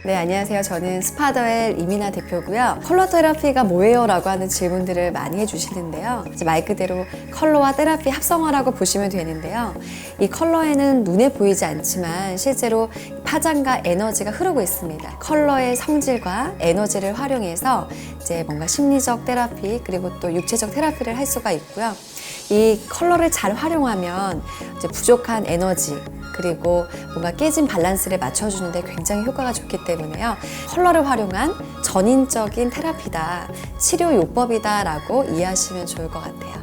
네, 안녕하세요. 저는 스파더웰 이민아 대표고요. 컬러 테라피가 뭐예요? 라고 하는 질문들을 많이 해주시는데요. 이제 말 그대로 컬러와 테라피 합성어라고 보시면 되는데요. 이 컬러에는 눈에 보이지 않지만 실제로 파장과 에너지가 흐르고 있습니다. 컬러의 성질과 에너지를 활용해서 이제 뭔가 심리적 테라피 그리고 또 육체적 테라피를 할 수가 있고요. 이 컬러를 잘 활용하면 이제 부족한 에너지 그리고 뭔가 깨진 밸런스를 맞춰주는데 굉장히 효과가 좋기 때문에요. 컬러를 활용한 전인적인 테라피다, 치료 요법이다 라고 이해하시면 좋을 것 같아요.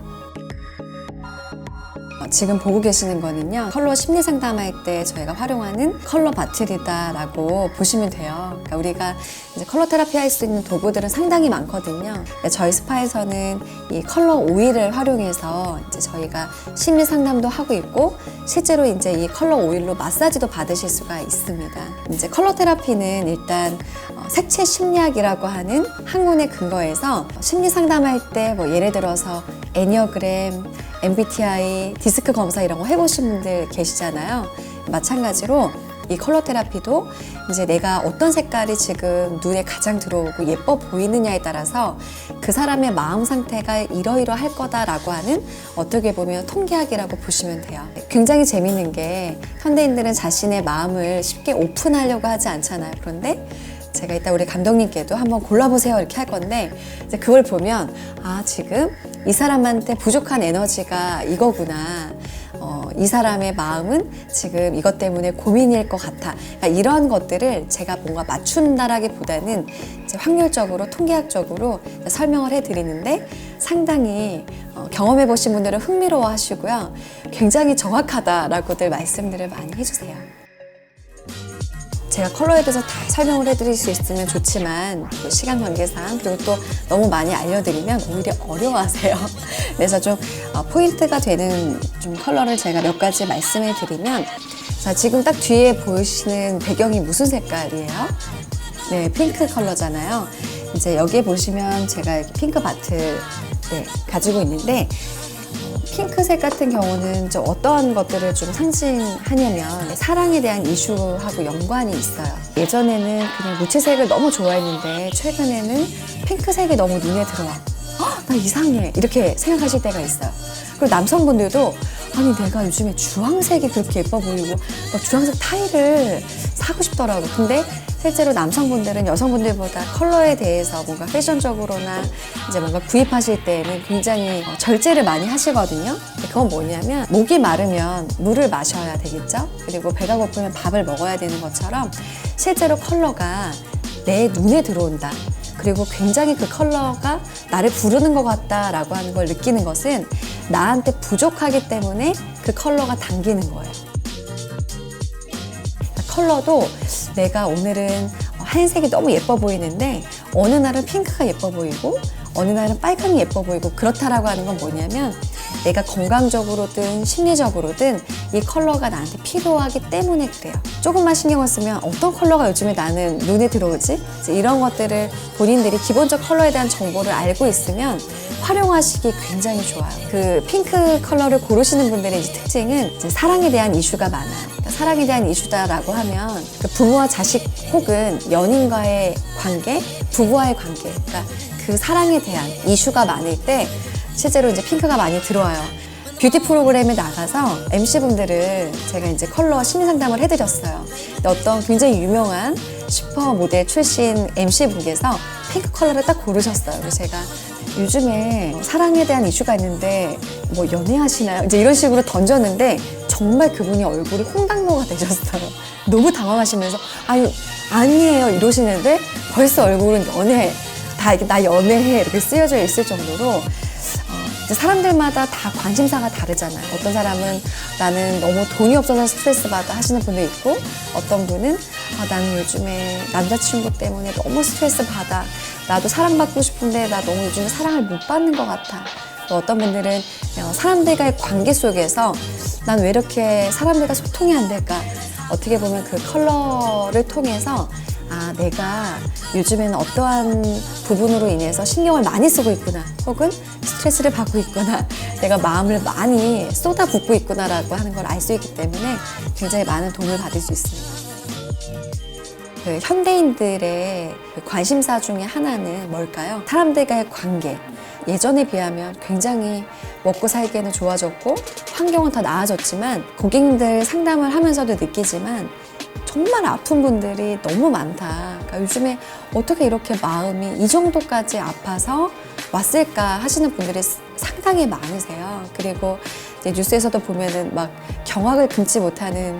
지금 보고 계시는 거는요, 컬러 심리 상담할 때 저희가 활용하는 컬러 바틀이다 라고 보시면 돼요. 그러니까 우리가 이제 컬러 테라피 할 수 있는 도구들은 상당히 많거든요. 저희 스파에서는 이 컬러 오일을 활용해서 이제 저희가 심리 상담도 하고 있고, 실제로 이제 이 컬러 오일로 마사지도 받으실 수가 있습니다. 이제 컬러 테라피는 일단 색채 심리학이라고 하는 학문에 근거해서 심리 상담할 때 뭐 예를 들어서 애니어그램, MBTI, 디스크 검사 이런 거 해보신 분들 계시잖아요. 마찬가지로 이 컬러 테라피도 이제 내가 어떤 색깔이 지금 눈에 가장 들어오고 예뻐 보이느냐에 따라서 그 사람의 마음 상태가 이러이러할 거다라고 하는 어떻게 보면 통계학이라고 보시면 돼요. 굉장히 재밌는 게 현대인들은 자신의 마음을 쉽게 오픈하려고 하지 않잖아요. 그런데 제가 이따 우리 감독님께도 한번 골라보세요 이렇게 할 건데, 이제 그걸 보면 아, 지금 이 사람한테 부족한 에너지가 이거구나, 이 사람의 마음은 지금 이것 때문에 고민일 것 같아. 그러니까 이런 것들을 제가 뭔가 맞춘다라기보다는 이제 확률적으로 통계학적으로 설명을 해드리는데 상당히 경험해 보신 분들은 흥미로워 하시고요, 굉장히 정확하다라고들 말씀들을 많이 해주세요. 제가 컬러에 대해서 다 설명을 해드릴 수 있으면 좋지만 시간 관계상, 그리고 또 너무 많이 알려드리면 오히려 어려워하세요. 그래서 좀 포인트가 되는 좀 컬러를 제가 몇 가지 말씀해 드리면, 자, 지금 딱 뒤에 보이시는 배경이 무슨 색깔이에요? 네, 핑크 컬러잖아요. 이제 여기에 보시면 제가 이렇게 핑크 바트 가지고 있는데, 핑크색 같은 경우는 좀 어떠한 것들을 좀 상징하냐면 사랑에 대한 이슈하고 연관이 있어요. 예전에는 그냥 무채색을 너무 좋아했는데 최근에는 핑크색이 너무 눈에 들어와. 나 이상해 이렇게 생각하실 때가 있어요. 그리고 남성분들도 아니 내가 요즘에 주황색이 그렇게 예뻐 보이고 주황색 타일을 사고 싶더라고. 근데 실제로 남성분들은 여성분들보다 컬러에 대해서 뭔가 패션적으로나 이제 뭔가 구입하실 때에는 굉장히 절제를 많이 하시거든요. 그건 뭐냐면 목이 마르면 물을 마셔야 되겠죠. 그리고 배가 고프면 밥을 먹어야 되는 것처럼 실제로 컬러가 내 눈에 들어온다. 그리고 굉장히 그 컬러가 나를 부르는 것 같다라고 하는 걸 느끼는 것은 나한테 부족하기 때문에 그 컬러가 당기는 거예요. 컬러도 내가 오늘은 하얀색이 너무 예뻐 보이는데 어느 날은 핑크가 예뻐 보이고 어느 날은 빨강이 예뻐 보이고 그렇다라고 하는 건 뭐냐면 내가 건강적으로든 심리적으로든 이 컬러가 나한테 필요하기 때문에 그래요. 조금만 신경을 쓰면 어떤 컬러가 요즘에 나는 눈에 들어오지? 이런 것들을 본인들이 기본적 컬러에 대한 정보를 알고 있으면 활용하시기 굉장히 좋아요. 그 핑크 컬러를 고르시는 분들의 이제 특징은 이제 사랑에 대한 이슈가 많아요. 그러니까 사랑에 대한 이슈다라고 하면 그 부모와 자식 혹은 연인과의 관계, 부부와의 관계, 그러니까 그 사랑에 대한 이슈가 많을 때 실제로 이제 핑크가 많이 들어와요. 뷰티 프로그램에 나가서 MC분들을 제가 이제 컬러 심리 상담을 해드렸어요. 근데 어떤 굉장히 유명한 슈퍼 모델 출신 MC분께서 핑크 컬러를 딱 고르셨어요. 그래서 제가 요즘에 사랑에 대한 이슈가 있는데 뭐 연애하시나요? 이제 이런 식으로 던졌는데 정말 그분이 얼굴이 홍당무가 되셨어요. 너무 당황하시면서 아니에요 이러시는데 벌써 얼굴은 연애, 다 이렇게 나 연애해 이렇게 쓰여져 있을 정도로 사람들마다 다 관심사가 다르잖아요. 어떤 사람은 나는 너무 돈이 없어서 스트레스 받아 하시는 분도 있고, 어떤 분은 나는 요즘에 남자친구 때문에 너무 스트레스 받아. 나도 사랑받고 싶은데 나 너무 요즘에 사랑을 못 받는 것 같아. 또 어떤 분들은 사람들과의 관계 속에서 난 왜 이렇게 사람들과 소통이 안 될까. 어떻게 보면 그 컬러를 통해서 내가 요즘에는 어떠한 부분으로 인해서 신경을 많이 쓰고 있구나, 혹은 스트레스를 받고 있구나, 내가 마음을 많이 쏟아붓고 있구나라고 하는 걸 알 수 있기 때문에 굉장히 많은 도움을 받을 수 있습니다. 그 현대인들의 그 관심사 중에 하나는 뭘까요? 사람들과의 관계. 예전에 비하면 굉장히 먹고 살기에는 좋아졌고 환경은 더 나아졌지만 고객님들 상담을 하면서도 느끼지만 정말 아픈 분들이 너무 많다. 그러니까 요즘에 어떻게 이렇게 마음이 이 정도까지 아파서 왔을까 하시는 분들이 상당히 많으세요. 그리고 이제 뉴스에서도 보면은 막 경악을 금치 못하는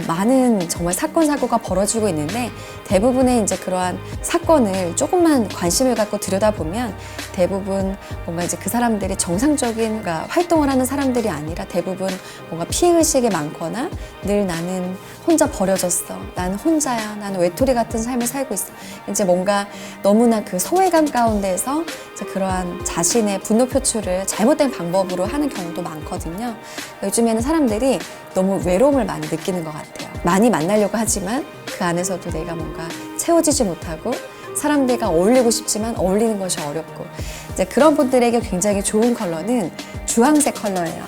많은 정말 사건, 사고가 벌어지고 있는데 대부분의 이제 그러한 사건을 조금만 관심을 갖고 들여다보면 대부분 뭔가 이제 그 사람들이 정상적인 활동을 하는 사람들이 아니라 대부분 뭔가 피해의식이 많거나 늘 나는 혼자 버려졌어. 나는 혼자야. 나는 외톨이 같은 삶을 살고 있어. 이제 뭔가 너무나 그 소외감 가운데서 이제 그러한 자신의 분노 표출을 잘못된 방법으로 하는 경우도 많거든요. 요즘에는 사람들이 너무 외로움을 많이 느끼는 것 같아요. 많이 만나려고 하지만 그 안에서도 내가 뭔가 채워지지 못하고 사람들과 어울리고 싶지만 어울리는 것이 어렵고 이제 그런 분들에게 굉장히 좋은 컬러는 주황색 컬러예요.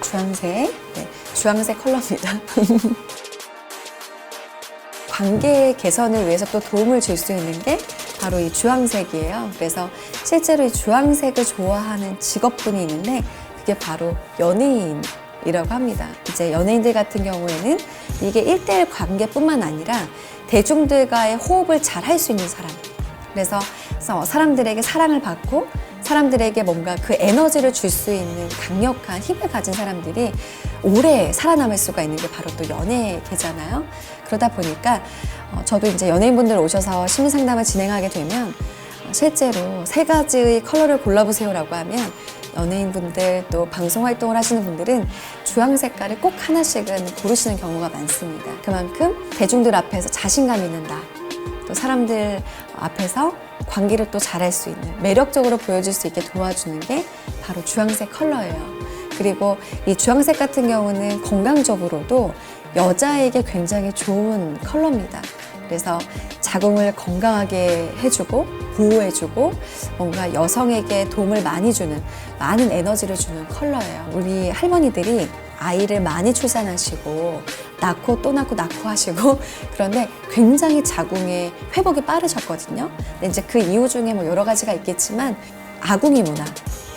주황색, 네, 주황색 컬러입니다. 관계 개선을 위해서 또 도움을 줄 수 있는 게 바로 이 주황색이에요. 그래서 실제로 이 주황색을 좋아하는 직업군이 있는데 그게 바로 연예인이라고 합니다. 이제 연예인들 같은 경우에는 이게 1대1 관계뿐만 아니라 대중들과의 호흡을 잘 할 수 있는 사람. 그래서 사람들에게 사랑을 받고 사람들에게 뭔가 그 에너지를 줄 수 있는 강력한 힘을 가진 사람들이 오래 살아남을 수가 있는 게 바로 또 연예계잖아요. 그러다 보니까 저도 이제 연예인분들 오셔서 심리 상담을 진행하게 되면 실제로 3가지의 컬러를 골라보세요라고 하면 연예인분들 또 방송 활동을 하시는 분들은 주황 색깔을 꼭 하나씩은 고르시는 경우가 많습니다. 그만큼 대중들 앞에서 자신감 있는 나, 또 사람들 앞에서 관계를 또 잘할 수 있는 매력적으로 보여줄 수 있게 도와주는 게 바로 주황색 컬러예요. 그리고 이 주황색 같은 경우는 건강적으로도 여자에게 굉장히 좋은 컬러입니다. 그래서 자궁을 건강하게 해주고 보호해주고 뭔가 여성에게 도움을 많이 주는 많은 에너지를 주는 컬러예요. 우리 할머니들이 아이를 많이 출산하시고 낳고 또 낳고 낳고 하시고 그런데 굉장히 자궁의 회복이 빠르셨거든요. 근데 이제 그 이유 중에 뭐 여러 가지가 있겠지만 아궁이 문화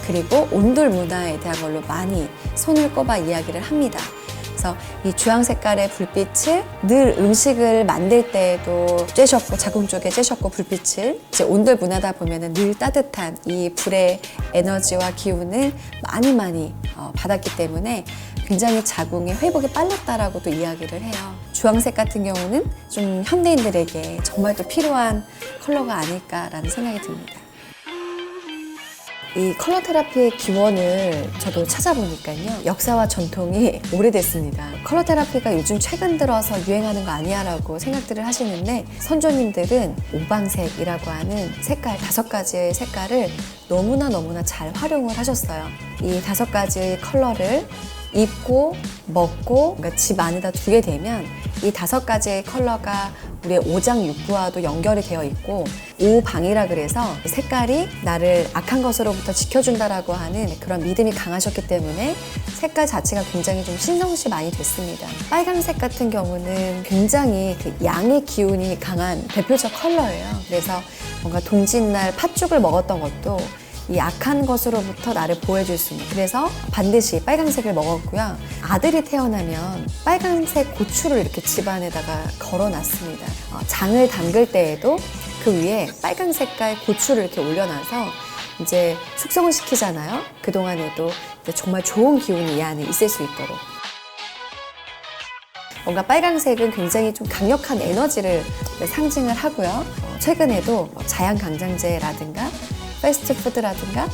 그리고 온돌 문화에 대한 걸로 많이 손을 꼽아 이야기를 합니다. 그래서 이 주황 색깔의 불빛을 늘 음식을 만들 때에도 쬐셨고 자궁 쪽에 쬐셨고 불빛을 이제 온돌 문화다 보면은 늘 따뜻한 이 불의 에너지와 기운을 많이 받았기 때문에 굉장히 자궁의 회복이 빨랐다라고도 이야기를 해요. 주황색 같은 경우는 좀 현대인들에게 정말 또 필요한 컬러가 아닐까라는 생각이 듭니다. 이 컬러 테라피의 기원을 저도 찾아보니까요. 역사와 전통이 오래됐습니다. 컬러 테라피가 요즘 최근 들어서 유행하는 거 아니야 라고 생각들을 하시는데 선조님들은 오방색이라고 하는 색깔 5가지의 색깔을 너무나 잘 활용을 하셨어요. 이 5가지의 컬러를 입고 먹고 그러니까 집 안에다 두게 되면 이 5가지의 컬러가 우리의 오장육부와도 연결이 되어 있고 오방이라 그래서 색깔이 나를 악한 것으로부터 지켜준다라고 하는 그런 믿음이 강하셨기 때문에 색깔 자체가 굉장히 좀 신성시 많이 됐습니다. 빨간색 같은 경우는 굉장히 그 양의 기운이 강한 대표적 컬러예요. 그래서 뭔가 동짓날 팥죽을 먹었던 것도 이 악한 것으로부터 나를 보호해줄 수 있는 그래서 반드시 빨간색을 먹었고요. 아들이 태어나면 빨간색 고추를 이렇게 집안에다가 걸어놨습니다. 장을 담글 때에도 그 위에 빨간 색깔 고추를 이렇게 올려놔서 이제 숙성을 시키잖아요. 그동안에도 정말 좋은 기운이 이 안에 있을 수 있도록. 뭔가 빨간색은 굉장히 좀 강력한 에너지를 상징을 하고요. 최근에도 자양강장제라든가 패스트푸드라든가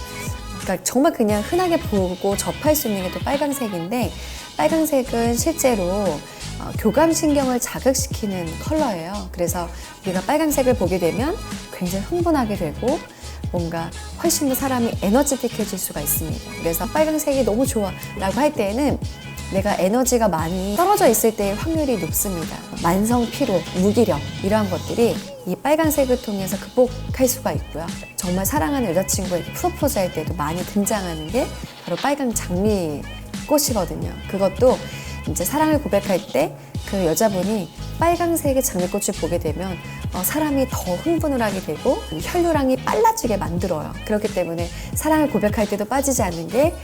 그러니까 정말 그냥 흔하게 보고 접할 수 있는 게 또 빨간색인데 빨간색은 실제로 교감신경을 자극시키는 컬러예요. 그래서 우리가 빨간색을 보게 되면 굉장히 흥분하게 되고 뭔가 훨씬 더 사람이 에너지틱해질 수가 있습니다. 그래서 빨간색이 너무 좋아 라고 할 때에는 내가 에너지가 많이 떨어져 있을 때의 확률이 높습니다. 만성 피로, 무기력 이러한 것들이 이 빨간색을 통해서 극복할 수가 있고요. 정말 사랑하는 여자친구에게 프로포즈 할 때도 많이 등장하는 게 바로 빨간 장미꽃이거든요. 그것도 이제 사랑을 고백할 때 그 여자분이 빨강색의 장미꽃을 보게 되면 사람이 더 흥분을 하게 되고 혈류량이 빨라지게 만들어요. 그렇기 때문에 사랑을 고백할 때도 빠지지 않는 게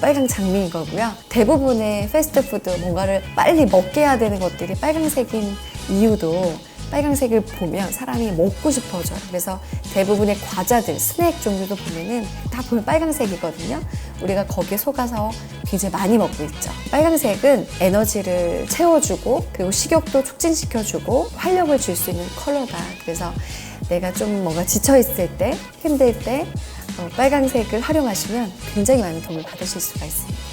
빨강 장미인 거고요. 대부분의 패스트푸드 뭔가를 빨리 먹게 해야 되는 것들이 빨강색인 이유도 빨강색을 보면 사람이 먹고 싶어져요. 그래서 대부분의 과자들, 스낵 종류도 보면은 다 보면 빨강색이거든요. 우리가 거기에 속아서 굉장히 많이 먹고 있죠. 빨강색은 에너지를 채워주고 그리고 식욕도 촉진시켜주고 활력을 줄 수 있는 컬러다. 그래서 내가 좀 뭔가 지쳐있을 때, 힘들 때 빨강색을 활용하시면 굉장히 많은 도움을 받으실 수가 있습니다.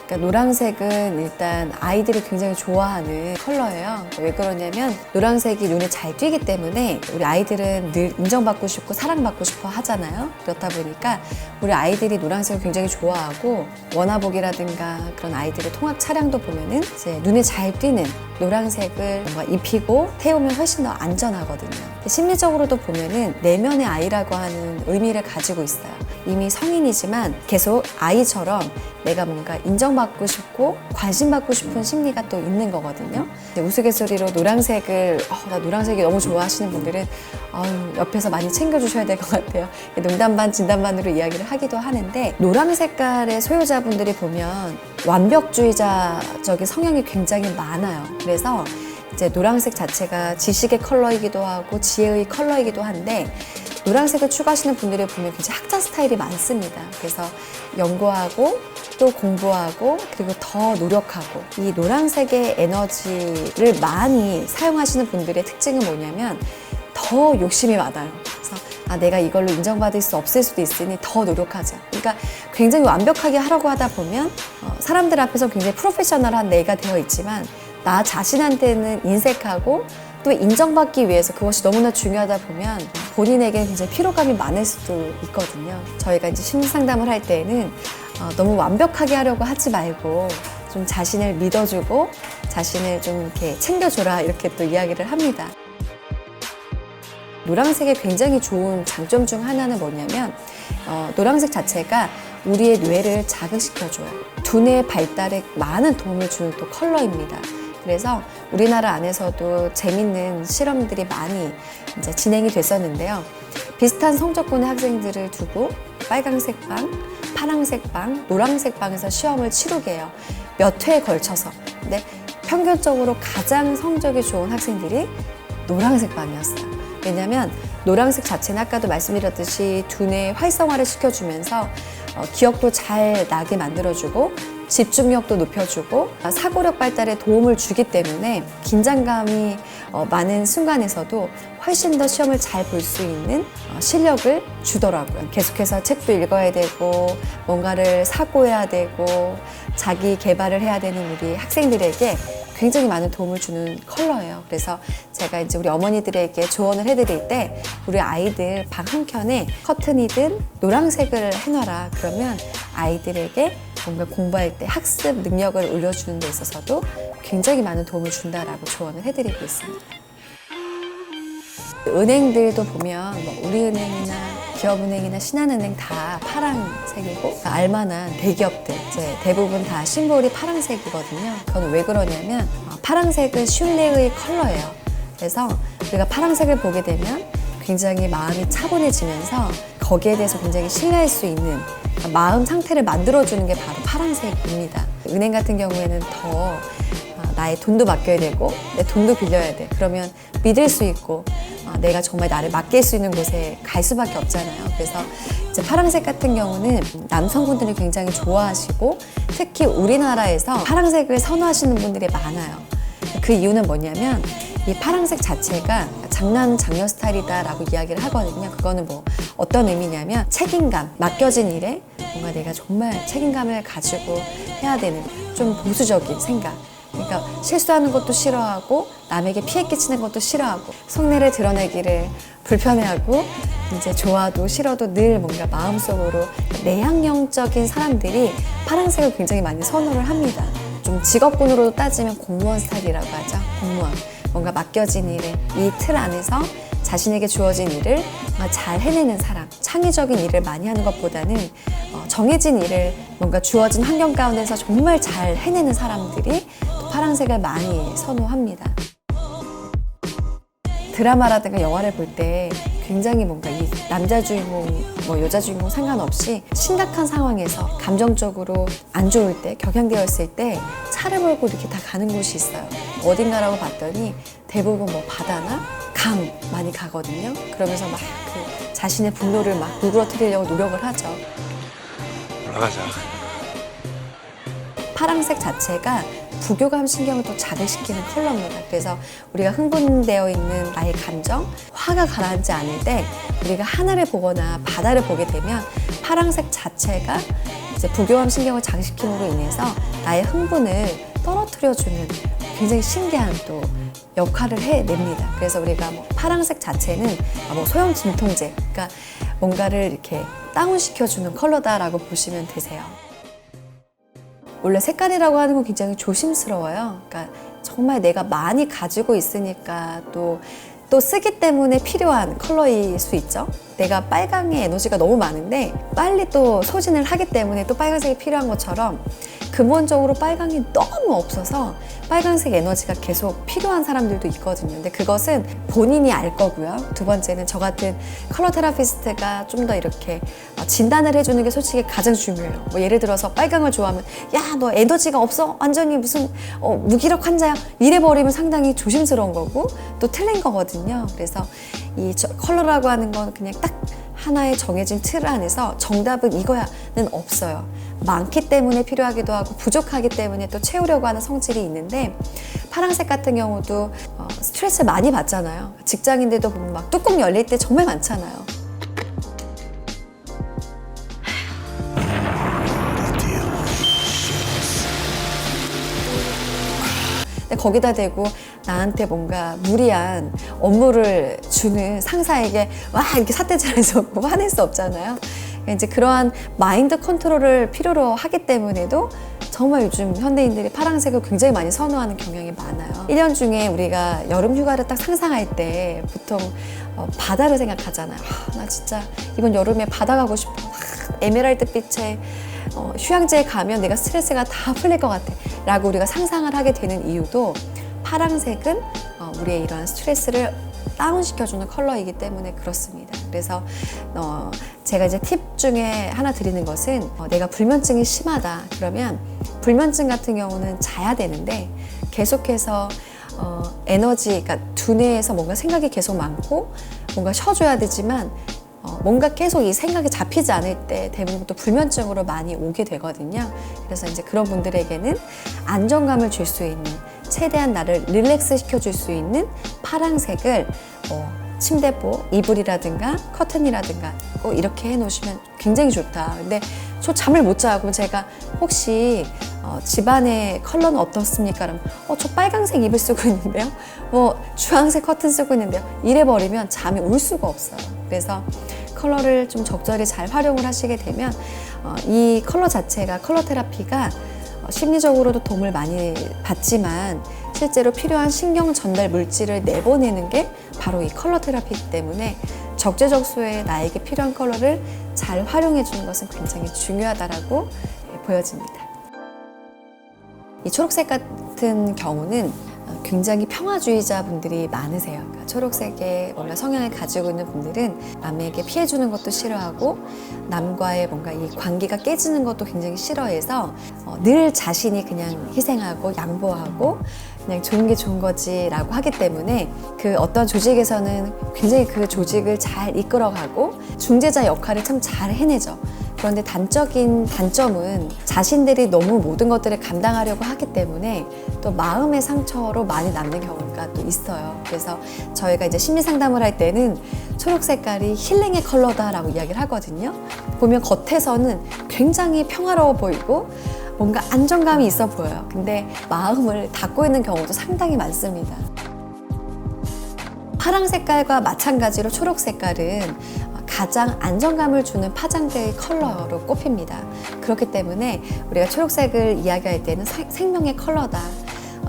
그러니까 노란색은 일단 아이들이 굉장히 좋아하는 컬러예요. 왜 그러냐면 노란색이 눈에 잘 띄기 때문에 우리 아이들은 늘 인정받고 싶고 사랑받고 싶어 하잖아요. 그렇다 보니까 우리 아이들이 노란색을 굉장히 좋아하고 원화복이라든가 그런 아이들의 통학 차량도 보면은 이제 눈에 잘 띄는 노란색을 뭔가 입히고 태우면 훨씬 더 안전하거든요. 심리적으로도 보면은 내면의 아이라고 하는 의미를 가지고 있어요. 이미 성인이지만 계속 아이처럼 내가 뭔가 인정받고 싶고 관심받고 싶은 심리가 또 있는 거거든요. 우스갯소리로 노란색을 나 노란색이 너무 좋아하시는 분들은 옆에서 많이 챙겨주셔야 될 것 같아요. 농담 반 진담 반으로 이야기를 하기도 하는데 노란 색깔의 소유자분들이 보면 완벽주의자적인 성향이 굉장히 많아요. 그래서 이제 노란색 자체가 지식의 컬러이기도 하고 지혜의 컬러이기도 한데 노란색을 추구하시는 분들을 보면 굉장히 학자 스타일이 많습니다. 그래서 연구하고 또 공부하고 그리고 더 노력하고 이 노란색의 에너지를 많이 사용하시는 분들의 특징은 뭐냐면 더 욕심이 많아요. 그래서 내가 이걸로 인정받을 수 없을 수도 있으니 더 노력하자. 그러니까 굉장히 완벽하게 하려고 하다 보면 사람들 앞에서 굉장히 프로페셔널한 내가 되어 있지만 나 자신한테는 인색하고 또 인정받기 위해서 그것이 너무나 중요하다 보면 본인에게는 굉장히 피로감이 많을 수도 있거든요. 저희가 이제 심리 상담을 할 때는 너무 완벽하게 하려고 하지 말고 좀 자신을 믿어주고 자신을 좀 이렇게 챙겨줘라 이렇게 또 이야기를 합니다. 노란색의 굉장히 좋은 장점 중 하나는 뭐냐면 노란색 자체가 우리의 뇌를 자극시켜줘요. 두뇌 발달에 많은 도움을 주는 또 컬러입니다. 그래서 우리나라 안에서도 재밌는 실험들이 많이 이제 진행이 됐었는데요. 비슷한 성적권의 학생들을 두고 빨강색 방, 파랑색 방, 노란색 방에서 시험을 치르게 해요. 몇 회에 걸쳐서. 근데 평균적으로 가장 성적이 좋은 학생들이 노란색 방이었어요. 왜냐하면 노란색 자체는 아까도 말씀드렸듯이 두뇌 활성화를 시켜주면서 기억도 잘 나게 만들어주고 집중력도 높여주고 사고력 발달에 도움을 주기 때문에 긴장감이 많은 순간에서도 훨씬 더 시험을 잘 볼 수 있는 실력을 주더라고요. 계속해서 책도 읽어야 되고 뭔가를 사고해야 되고 자기 개발을 해야 되는 우리 학생들에게 굉장히 많은 도움을 주는 컬러예요. 그래서 제가 이제 우리 어머니들에게 조언을 해드릴 때 우리 아이들 방 한켠에 커튼이든 노란색을 해놔라. 그러면 아이들에게 뭔가 공부할 때 학습 능력을 올려주는 데 있어서도 굉장히 많은 도움을 준다라고 조언을 해드리고 있습니다. 은행들도 보면 우리은행이나 기업은행이나 신한은행 다 파란색이고 알만한 대기업들 이제 대부분 다 심볼이 파란색이거든요. 그건 왜 그러냐면 파란색은 신뢰의 컬러예요. 그래서 우리가 파란색을 보게 되면 굉장히 마음이 차분해지면서 거기에 대해서 굉장히 신뢰할 수 있는 마음 상태를 만들어주는 게 바로 파란색입니다. 은행 같은 경우에는 더 나의 돈도 맡겨야 되고 내 돈도 빌려야 돼. 그러면 믿을 수 있고 내가 정말 나를 맡길 수 있는 곳에 갈 수밖에 없잖아요. 그래서 이제 파란색 같은 경우는 남성분들이 굉장히 좋아하시고 특히 우리나라에서 파란색을 선호하시는 분들이 많아요. 그 이유는 뭐냐면 이 파란색 자체가 장녀 스타일이다라고 이야기를 하거든요. 그거는 뭐 어떤 의미냐면 책임감, 맡겨진 일에 뭔가 내가 정말 책임감을 가지고 해야 되는 좀 보수적인 생각. 그러니까 실수하는 것도 싫어하고 남에게 피해 끼치는 것도 싫어하고 속내를 드러내기를 불편해하고 이제 좋아도 싫어도 늘 뭔가 마음속으로 내향형적인 사람들이 파란색을 굉장히 많이 선호를 합니다. 좀 직업군으로 따지면 공무원 스타일이라고 하죠. 공무원. 뭔가 맡겨진 일을 이 틀 안에서 자신에게 주어진 일을 잘 해내는 사람. 창의적인 일을 많이 하는 것보다는 정해진 일을 뭔가 주어진 환경 가운데서 정말 잘 해내는 사람들이 파란색을 많이 선호합니다. 드라마라든가 영화를 볼 때 굉장히 뭔가 이 남자 주인공, 뭐 여자 주인공 상관없이 심각한 상황에서 감정적으로 안 좋을 때, 격양되어 있을 때 차를 몰고 이렇게 다 가는 곳이 있어요. 어딘가라고 봤더니 대부분 뭐 바다나 강 많이 가거든요. 그러면서 막 그 자신의 분노를 막 누그러뜨리려고 노력을 하죠. 올라가자. 파란색 자체가 부교감 신경을 또 자극시키는 컬러입니다. 그래서 우리가 흥분되어 있는 나의 감정, 화가 가라앉지 않을 때 우리가 하늘을 보거나 바다를 보게 되면 파란색 자체가 이제 부교감 신경을 자극시킴으로 인해서 나의 흥분을 떨어뜨려주는 굉장히 신기한 또 역할을 해냅니다. 그래서 우리가 뭐 파란색 자체는 뭐 소형 진통제, 그러니까 뭔가를 이렇게 다운시켜주는 컬러다라고 보시면 되세요. 원래 색깔이라고 하는 건 굉장히 조심스러워요. 그러니까 정말 내가 많이 가지고 있으니까 또 쓰기 때문에 필요한 컬러일 수 있죠. 내가 빨강의 에너지가 너무 많은데 빨리 또 소진을 하기 때문에 또 빨간색이 필요한 것처럼 근본적으로 빨강이 너무 없어서 빨간색 에너지가 계속 필요한 사람들도 있거든요. 근데 그것은 본인이 알 거고요. 두 번째는 저 같은 컬러 테라피스트가 좀 더 이렇게 진단을 해주는 게 솔직히 가장 중요해요. 뭐 예를 들어서 빨강을 좋아하면 야, 너 에너지가 없어? 완전히 무슨 무기력 환자야? 이래버리면 상당히 조심스러운 거고 또 틀린 거거든요. 그래서 이 컬러라고 하는 건 그냥 딱 하나의 정해진 틀 안에서 정답은 이거야는 없어요. 많기 때문에 필요하기도 하고 부족하기 때문에 또 채우려고 하는 성질이 있는데 파란색 같은 경우도 스트레스 많이 받잖아요. 직장인들도 보면 막 뚜껑 열릴 때 정말 많잖아요. 근데 거기다 대고 나한테 뭔가 무리한 업무를 주는 상사에게 와 이렇게 삿대질해서 화낼 수 없잖아요. 이제 그러한 마인드 컨트롤을 필요로 하기 때문에도 정말 요즘 현대인들이 파란색을 굉장히 많이 선호하는 경향이 많아요. 1년 중에 우리가 여름 휴가를 딱 상상할 때 보통 바다를 생각하잖아요. 나 진짜 이번 여름에 바다 가고 싶어. 에메랄드 빛에 휴양지에 가면 내가 스트레스가 다 풀릴 것 같아 라고 우리가 상상을 하게 되는 이유도 파란색은 우리의 이런 스트레스를 다운시켜주는 컬러이기 때문에 그렇습니다. 그래서 제가 이제 팁 중에 하나 드리는 것은 내가 불면증이 심하다 그러면 불면증 같은 경우는 자야 되는데 계속해서 에너지, 그러니까 두뇌에서 뭔가 생각이 계속 많고 뭔가 쉬어줘야 되지만 뭔가 계속 이 생각이 잡히지 않을 때 대부분 또 불면증으로 많이 오게 되거든요. 그래서 이제 그런 분들에게는 안정감을 줄 수 있는 최대한 나를 릴렉스 시켜줄 수 있는 파란색을 침대보, 이불이라든가 커튼이라든가 꼭 이렇게 해놓으시면 굉장히 좋다. 근데 저 잠을 못 자요. 그럼 제가 혹시 집안의 컬러는 어떻습니까? 그러면 저 빨강색 이불 쓰고 있는데요. 뭐 주황색 커튼 쓰고 있는데요. 이래버리면 잠이 올 수가 없어요. 그래서 컬러를 좀 적절히 잘 활용을 하시게 되면 이 컬러 자체가 컬러 테라피가 심리적으로도 도움을 많이 받지만 실제로 필요한 신경 전달 물질을 내보내는 게 바로 이 컬러 테라피이기 때문에 적재적소에 나에게 필요한 컬러를 잘 활용해 주는 것은 굉장히 중요하다고 보여집니다. 이 초록색 같은 경우는 굉장히 평화주의자 분들이 많으세요. 그러니까 초록색의 원래 성향을 가지고 있는 분들은 남에게 피해주는 것도 싫어하고 남과의 뭔가 이 관계가 깨지는 것도 굉장히 싫어해서 늘 자신이 그냥 희생하고 양보하고 그냥 좋은 게 좋은 거지 라고 하기 때문에 그 어떤 조직에서는 굉장히 그 조직을 잘 이끌어가고 중재자 역할을 참 잘 해내죠. 그런데 단점은 자신들이 너무 모든 것들을 감당하려고 하기 때문에 또 마음의 상처로 많이 남는 경우가 또 있어요. 그래서 저희가 이제 심리 상담을 할 때는 초록 색깔이 힐링의 컬러다라고 이야기를 하거든요. 보면 겉에서는 굉장히 평화로워 보이고 뭔가 안정감이 있어 보여요. 근데 마음을 닫고 있는 경우도 상당히 많습니다. 파랑 색깔과 마찬가지로 초록 색깔은 가장 안정감을 주는 파장대의 컬러로 꼽힙니다. 그렇기 때문에 우리가 초록색을 이야기할 때는 생명의 컬러다.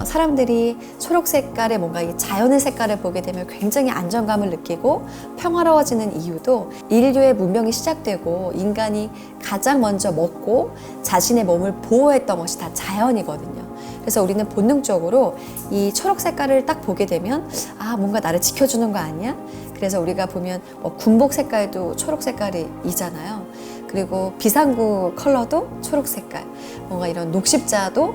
사람들이 초록 색깔의 뭔가 이 자연의 색깔을 보게 되면 굉장히 안정감을 느끼고 평화로워지는 이유도 인류의 문명이 시작되고 인간이 가장 먼저 먹고 자신의 몸을 보호했던 것이 다 자연이거든요. 그래서 우리는 본능적으로 이 초록 색깔을 딱 보게 되면 뭔가 나를 지켜주는 거 아니야? 그래서 우리가 보면 군복 색깔도 초록 색깔이잖아요. 그리고 비상구 컬러도 초록 색깔, 뭔가 이런 녹십자도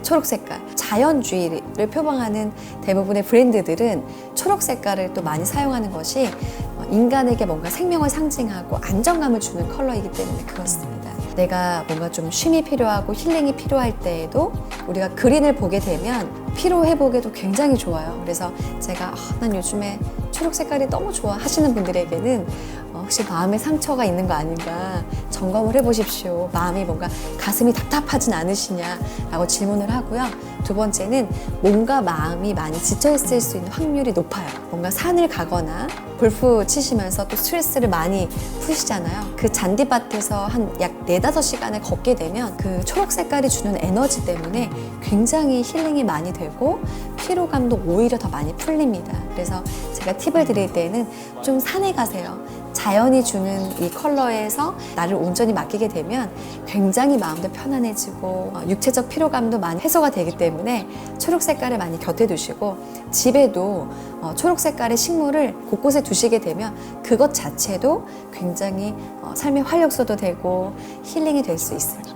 초록 색깔. 자연주의를 표방하는 대부분의 브랜드들은 초록 색깔을 또 많이 사용하는 것이 인간에게 뭔가 생명을 상징하고 안정감을 주는 컬러이기 때문에 그렇습니다. 내가 뭔가 좀 쉼이 필요하고 힐링이 필요할 때에도 우리가 그린을 보게 되면 피로 회복에도 굉장히 좋아요. 그래서 제가 난 요즘에 초록 색깔이 너무 좋아 하시는 분들에게는 혹시 마음에 상처가 있는 거 아닌가 점검을 해보십시오. 마음이 뭔가 가슴이 답답하진 않으시냐라고 질문을 하고요. 두 번째는 몸과 마음이 많이 지쳐있을 수 있는 확률이 높아요. 뭔가 산을 가거나 골프 치시면서 또 스트레스를 많이 푸시잖아요. 그 잔디밭에서 한 약 4-5시간을 걷게 되면 그 초록 색깔이 주는 에너지 때문에 굉장히 힐링이 많이 되고 피로감도 오히려 더 많이 풀립니다. 그래서 제가 팁을 드릴 때는 좀 산에 가세요. 자연이 주는 이 컬러에서 나를 온전히 맡기게 되면 굉장히 마음도 편안해지고 육체적 피로감도 많이 해소가 되기 때문에 초록 색깔을 많이 곁에 두시고 집에도 초록 색깔의 식물을 곳곳에 두시게 되면 그것 자체도 굉장히 삶의 활력소도 되고 힐링이 될 수 있습니다.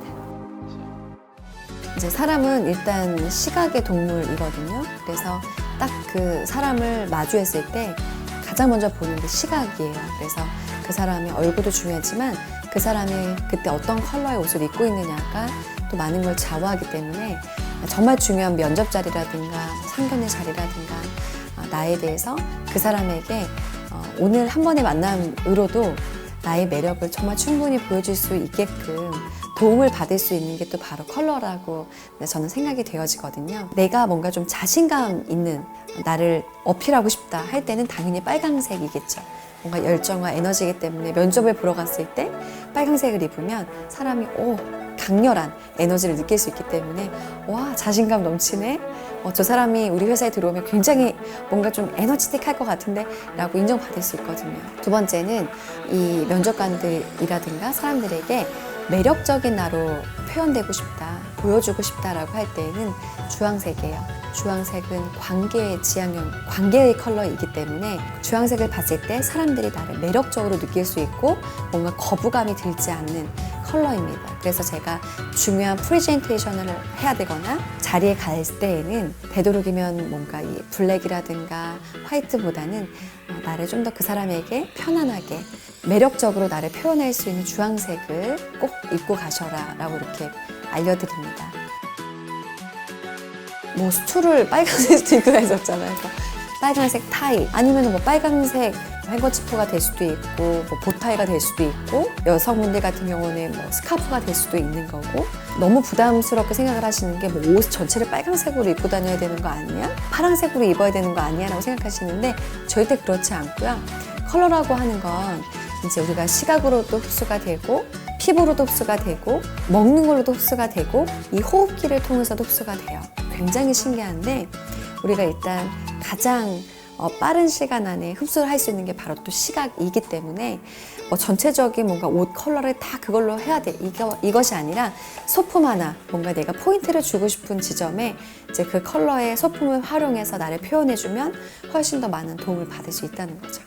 이제 사람은 일단 시각의 동물이거든요. 그래서 딱 그 사람을 마주했을 때 가장 먼저 보는 게 시각이에요. 그래서 그 사람의 얼굴도 중요하지만 그 사람이 그때 어떤 컬러의 옷을 입고 있느냐가 또 많은 걸 좌우하기 때문에 정말 중요한 면접 자리라든가 상견례 자리라든가 나에 대해서 그 사람에게 오늘 한 번의 만남으로도 나의 매력을 정말 충분히 보여줄 수 있게끔 도움을 받을 수 있는 게 또 바로 컬러라고 저는 생각이 되어지거든요. 내가 뭔가 좀 자신감 있는 나를 어필하고 싶다 할 때는 당연히 빨강색이겠죠. 뭔가 열정과 에너지이기 때문에 면접을 보러 갔을 때 빨강색을 입으면 사람이 강렬한 에너지를 느낄 수 있기 때문에 와, 자신감 넘치네. 저 사람이 우리 회사에 들어오면 굉장히 뭔가 좀 에너지틱할 것 같은데 라고 인정받을 수 있거든요. 두 번째는 이 면접관들이라든가 사람들에게 매력적인 나로 표현되고 싶다, 보여주고 싶다라고 할 때에는 주황색이에요. 주황색은 관계의 지향형, 관계의 컬러이기 때문에 주황색을 봤을 때 사람들이 나를 매력적으로 느낄 수 있고 뭔가 거부감이 들지 않는 컬러입니다. 그래서 제가 중요한 프레젠테이션을 해야 되거나 자리에 갈 때에는 되도록이면 뭔가 이 블랙이라든가 화이트보다는 나를 좀 더 그 사람에게 편안하게 매력적으로 나를 표현할 수 있는 주황색을 꼭 입고 가셔라 라고 이렇게 알려드립니다. 뭐 수트를 빨간색 스티커가 있었잖아요. 빨간색 타이 아니면 뭐 빨간색 행거치프가 될 수도 있고 뭐 보타이가 될 수도 있고 여성분들 같은 경우는 뭐 스카프가 될 수도 있는 거고 너무 부담스럽게 생각을 하시는 게 뭐 옷 전체를 빨간색으로 입고 다녀야 되는 거 아니야? 파란색으로 입어야 되는 거 아니야? 라고 생각하시는데 절대 그렇지 않고요. 컬러라고 하는 건 이제 우리가 시각으로도 흡수가 되고 피부로도 흡수가 되고 먹는 걸로도 흡수가 되고 이 호흡기를 통해서도 흡수가 돼요. 굉장히 신기한데 우리가 일단 가장 빠른 시간 안에 흡수를 할 수 있는 게 바로 또 시각이기 때문에 전체적인 뭔가 옷 컬러를 다 그걸로 해야 돼. 이것이 아니라 소품 하나 뭔가 내가 포인트를 주고 싶은 지점에 이제 그 컬러의 소품을 활용해서 나를 표현해주면 훨씬 더 많은 도움을 받을 수 있다는 거죠.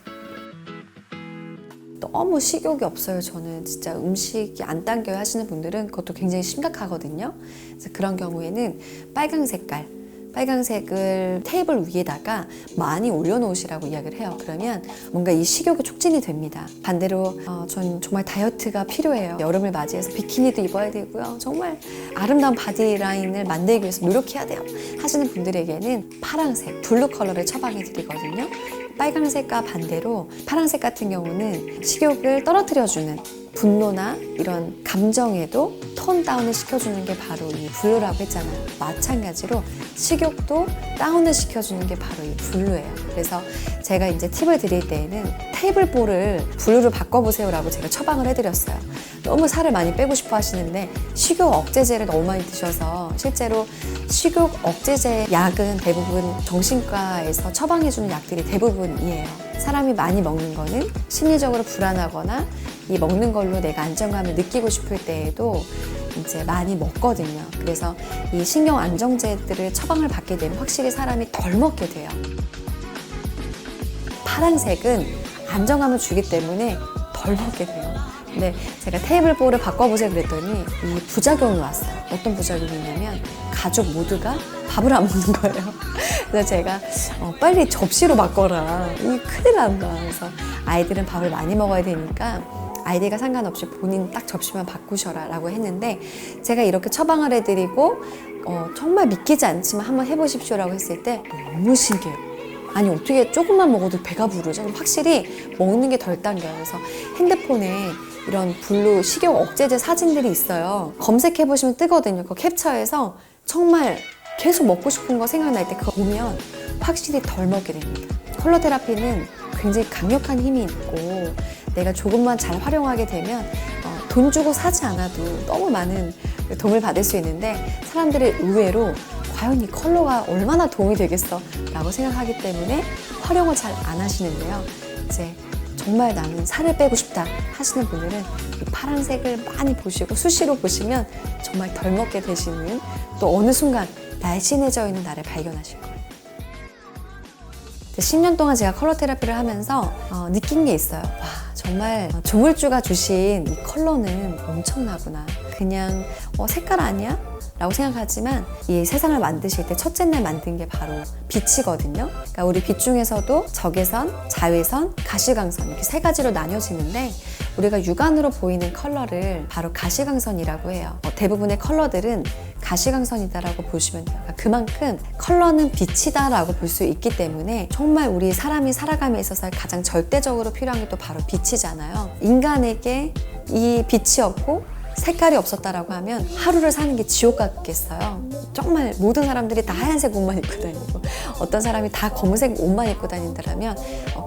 너무 식욕이 없어요. 저는 진짜 음식이 안 당겨요 하시는 분들은 그것도 굉장히 심각하거든요. 그래서 그런 경우에는 빨강색을 테이블 위에다가 많이 올려놓으시라고 이야기를 해요. 그러면 뭔가 이 식욕이 촉진이 됩니다. 반대로 전 정말 다이어트가 필요해요. 여름을 맞이해서 비키니도 입어야 되고요. 정말 아름다운 바디라인을 만들기 위해서 노력해야 돼요 하시는 분들에게는 파란색, 블루 컬러를 처방해 드리거든요. 빨강색과 반대로 파란색 같은 경우는 식욕을 떨어뜨려주는 분노나 이런 감정에도 톤 다운을 시켜주는 게 바로 이 블루라고 했잖아요. 마찬가지로 식욕도 다운을 시켜주는 게 바로 이 블루예요. 그래서 제가 이제 팁을 드릴 때에는 테이블볼을 블루로 바꿔보세요 라고 제가 처방을 해드렸어요. 너무 살을 많이 빼고 싶어 하시는데 식욕 억제제를 너무 많이 드셔서 실제로 식욕 억제제 약은 대부분 정신과에서 처방해주는 약들이 대부분이에요. 사람이 많이 먹는 거는 심리적으로 불안하거나 이 먹는 걸로 내가 안정감을 느끼고 싶을 때에도 이제 많이 먹거든요. 그래서 이 신경 안정제들을 처방을 받게 되면 확실히 사람이 덜 먹게 돼요. 파란색은 안정감을 주기 때문에 덜 먹게 돼요. 근데 제가 테이블보를 바꿔보세요 그랬더니 이 부작용이 왔어요. 어떤 부작용이 있냐면 가족 모두가 밥을 안 먹는 거예요. 그래서 제가 빨리 접시로 바꿔라. 이 큰일 난다. 그래서 아이들은 밥을 많이 먹어야 되니까 아이들과 상관없이 본인 딱 접시만 바꾸셔라 라고 했는데 제가 이렇게 처방을 해드리고 정말 믿기지 않지만 한번 해보십시오 라고 했을 때 너무 신기해요. 아니 어떻게 조금만 먹어도 배가 부르죠? 그럼 확실히 먹는 게 덜 당겨요. 그래서 핸드폰에 이런 블루 식욕 억제제 사진들이 있어요. 검색해보시면 뜨거든요. 그거 캡처해서 정말 계속 먹고 싶은 거 생각날 때 그거 보면 확실히 덜 먹게 됩니다. 컬러 테라피는 굉장히 강력한 힘이 있고 내가 조금만 잘 활용하게 되면 돈 주고 사지 않아도 너무 많은 도움을 받을 수 있는데 사람들이 의외로 과연 이 컬러가 얼마나 도움이 되겠어 라고 생각하기 때문에 활용을 잘 안 하시는데요. 이제 정말 나는 살을 빼고 싶다 하시는 분들은 이 파란색을 많이 보시고 수시로 보시면 정말 덜 먹게 되시는 또 어느 순간 날씬해져 있는 나를 발견하실 거예요. 10년 동안 제가 컬러 테라피를 하면서 느낀 게 있어요. 와, 정말 조물주가 주신 이 컬러는 엄청나구나. 그냥 색깔 아니야? 라고 생각하지만 이 세상을 만드실 때 첫째 날 만든 게 바로 빛이거든요. 그러니까 우리 빛 중에서도 적외선, 자외선, 가시광선 이렇게 세 가지로 나뉘어지는데 우리가 육안으로 보이는 컬러를 바로 가시광선이라고 해요. 대부분의 컬러들은 가시광선이다라고 보시면 돼요. 그러니까 그만큼 컬러는 빛이다라고 볼 수 있기 때문에 정말 우리 사람이 살아감에 있어서 가장 절대적으로 필요한 게 또 바로 빛이잖아요. 인간에게 이 빛이 없고 색깔이 없었다라고 하면 하루를 사는 게 지옥 같겠어요. 정말 모든 사람들이 다 하얀색 옷만 입고 다니고 어떤 사람이 다 검은색 옷만 입고 다닌다면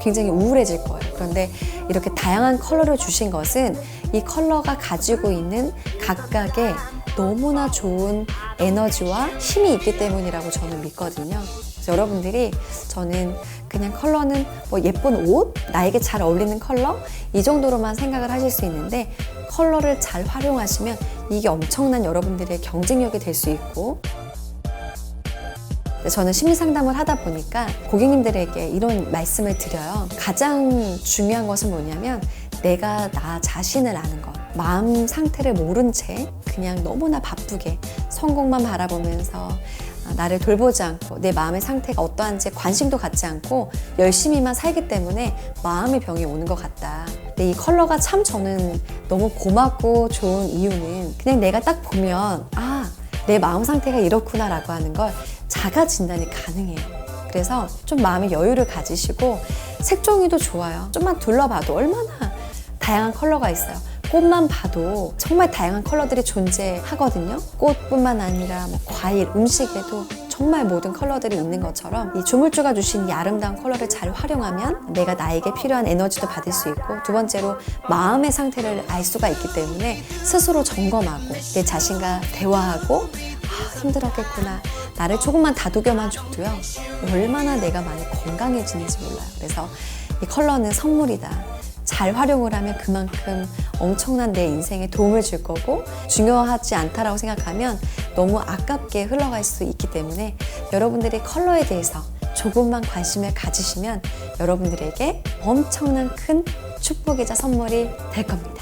굉장히 우울해질 거예요. 그런데 이렇게 다양한 컬러를 주신 것은 이 컬러가 가지고 있는 각각의 너무나 좋은 에너지와 힘이 있기 때문이라고 저는 믿거든요. 그래서 여러분들이 저는 그냥 컬러는 뭐 예쁜 옷, 나에게 잘 어울리는 컬러 이 정도로만 생각을 하실 수 있는데 컬러를 잘 활용하시면 이게 엄청난 여러분들의 경쟁력이 될 수 있고 저는 심리 상담을 하다 보니까 고객님들에게 이런 말씀을 드려요. 가장 중요한 것은 뭐냐면 내가 나 자신을 아는 것. 마음 상태를 모른 채 그냥 너무나 바쁘게 성공만 바라보면서 나를 돌보지 않고 내 마음의 상태가 어떠한지 관심도 갖지 않고 열심히만 살기 때문에 마음의 병이 오는 것 같다. 근데 이 컬러가 참 저는 너무 고맙고 좋은 이유는 그냥 내가 딱 보면 내 마음 상태가 이렇구나 라고 하는 걸 자가 진단이 가능해요. 그래서 좀 마음의 여유를 가지시고 색종이도 좋아요. 좀만 둘러봐도 얼마나 다양한 컬러가 있어요. 꽃만 봐도 정말 다양한 컬러들이 존재하거든요. 꽃뿐만 아니라 뭐 과일, 음식에도 정말 모든 컬러들이 있는 것처럼 이 조물주가 주신 이 아름다운 컬러를 잘 활용하면 내가 나에게 필요한 에너지도 받을 수 있고 두 번째로 마음의 상태를 알 수가 있기 때문에 스스로 점검하고 내 자신과 대화하고 힘들었겠구나. 나를 조금만 다독여만 줘도요. 얼마나 내가 많이 건강해지는지 몰라요. 그래서 이 컬러는 선물이다. 잘 활용을 하면 그만큼 엄청난 내 인생에 도움을 줄 거고 중요하지 않다라고 생각하면 너무 아깝게 흘러갈 수 있기 때문에 여러분들이 컬러에 대해서 조금만 관심을 가지시면 여러분들에게 엄청난 큰 축복이자 선물이 될 겁니다.